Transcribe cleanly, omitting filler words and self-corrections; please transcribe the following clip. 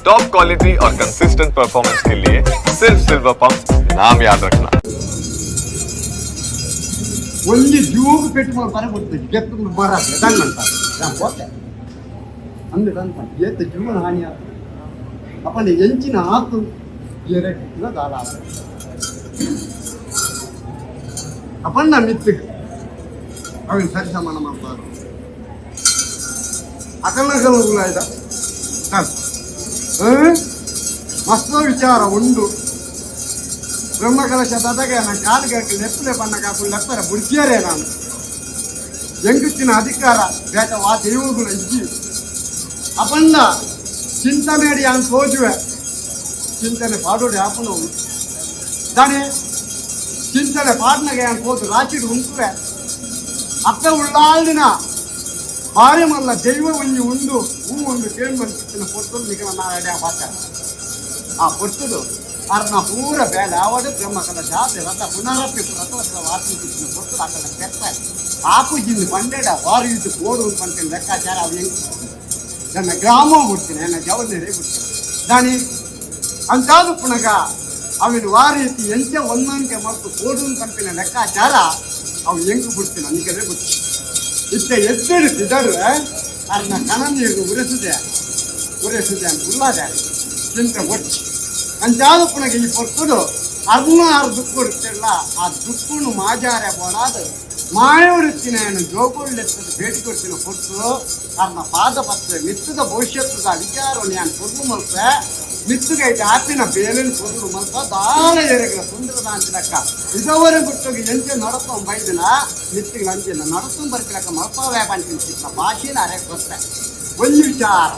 Top quality और consistent performance के लिए सिर्फ सिल्वर पंप नाम याद रखना। only jug petrol parabottu gettu marate dan antaru dan pote andu dan yete jug hani apane enchina aatu yerekna dala apanna mittu avin sari samana maparu akalnagalu ulaida kan masto vichara undu Brahmakalasha ದದಗೆ ನಾನು ಕಾಲಿಗೆ ಲೆಪ್ಪಲೆ ಬಣ್ಣ cock ಲೆಪ್ಪರ ಬುಡ್ತಿಯರೇ ನಾನು ಹೆಂಗತ್ತಿನ ಅಧಿಕಾರ ಬೇಟ ವಾ ದೈವಗಳು ಇಜ್ಜಿ ಅಪಂಡ ಚಿಂತನೆಡಿ ಅಂತ ಹೋಜುವೆ ಚಿಂತನೆ ಪಾಡೋಡಿ ಆಪನವು ದಾನೆ ಚಿಂತನೆ ಪಾಡ್ನಗೆ ಅಂತ ಹೋದು ರಾಚಿಡು ಉಂಟುವೆ ಅಪ್ಪ ಉಳ್ಳಾಳಿನ ಭಾರಿ ಮಲ್ಲ ದೈವ ಒಂಜಿ ಉಂಡು ಹೂ ಒಂದು ಕೇಳಿ ಬಂದಿನ ಪೊಟ್ಟು ನಿಗಮ ನಾಳೆ ಪಾತ್ರ ಆ ಪೊಟ್ಟದು ಅರ್ನ ಪೂರ ಬೇಡ ಅವಡು ಬ್ರಹ್ಮಕಲ ಜಾತ್ರೆ ರಥ ಪುನರಪ್ಪಿ ರಥವಸ್ತ್ರ ವಾಸಿಸಿನ ಕೊಟ್ಟು ಅక్కడ ಕೆತ್ತ ಆಪುಜಿಂದು ಪಂಡೆಡ ವಾರು ಇದು ಕೋಡು ಪಂಪಿನ ಲೆಕ್ಕಾಚಾರ ಅವು ಹೆಂಗೆ ನನ್ನ ಗ್ರಾಮ ಬಿಡ್ತೀನಿ ನನ್ನ ಜವನೇರೇ ಬಿಡ್ತೀನಿ ದಾನಿ ಅಂತಾದು ಪುನಗ ಅವಿನ ವಾರೀತಿ ಎಂಚ ಒಂದೊಂಕೆ ಮತ್ತು ಕೋಡು ಪಂಪಿನ ಲೆಕ್ಕಾಚಾರ ಅವು ಹೆಂಗೆ ಬಿಡ್ತೀನಿ ನನಗೇ ಬಿಡ್ತೀನಿ ಇಷ್ಟ ಎದ್ದಿಡ್ತಿದ್ದರು ಅರ್ನ ಕಣ ನೀರು ಉರೆಸಿದೆ ಅಂತ ಉಳ್ಳಾದೆ ಚಿಂತೆ ಒಚ್ಚಿ ಅಂಚಾದ ಪುನಗೆ ಈ ಪೊಟ್ಟುಡು ಅರ್ನಾರು ದುಕ್ಕು ಇರ್ತಿಲ್ಲ ಆ ದುಕ್ಕುನು ಮಾಜಾರೆ ಬೋಡಾದು ಮಾಯವೃತ್ತಿನ ಜೋಗುಳ್ಳೆತ್ತದ ಭೇಟಿ ಕೊಡ್ತಿನ ಪೊಟ್ಟು ಅರ್ನ ಪಾದ ಪತ್ರ ಮಿತ್ತದ ಭವಿಷ್ಯತ್ತದ ವಿಚಾರವನ್ನು ನಾನು ಕೊಡ್ಲು ಮಲ್ಪ ಮಿತ್ತಗೈತೆ ಆಪಿನ ಬೇಲಿನ ಕೊಡ್ಲು ಮಲ್ಪ ದಾಳ ಎರೆಗಳ ಸುಂದರದ ಅಂಚಿನಕ್ಕ ಇದವರೆಗೆ ಬಿಟ್ಟೋಗಿ ಎಂಚೆ ನಡತೋ ಬೈದಿನ ಮಿತ್ತಿಗೆ ಅಂಚಿನ ನಡತು ಬರ್ತಿಲಕ್ಕ ಮಲ್ಪ ವ್ಯಾಪಾರ ಭಾಷೆನ ಅರೆ ಕೊಡ್ತೆ ಒಂದು ವಿಚಾರ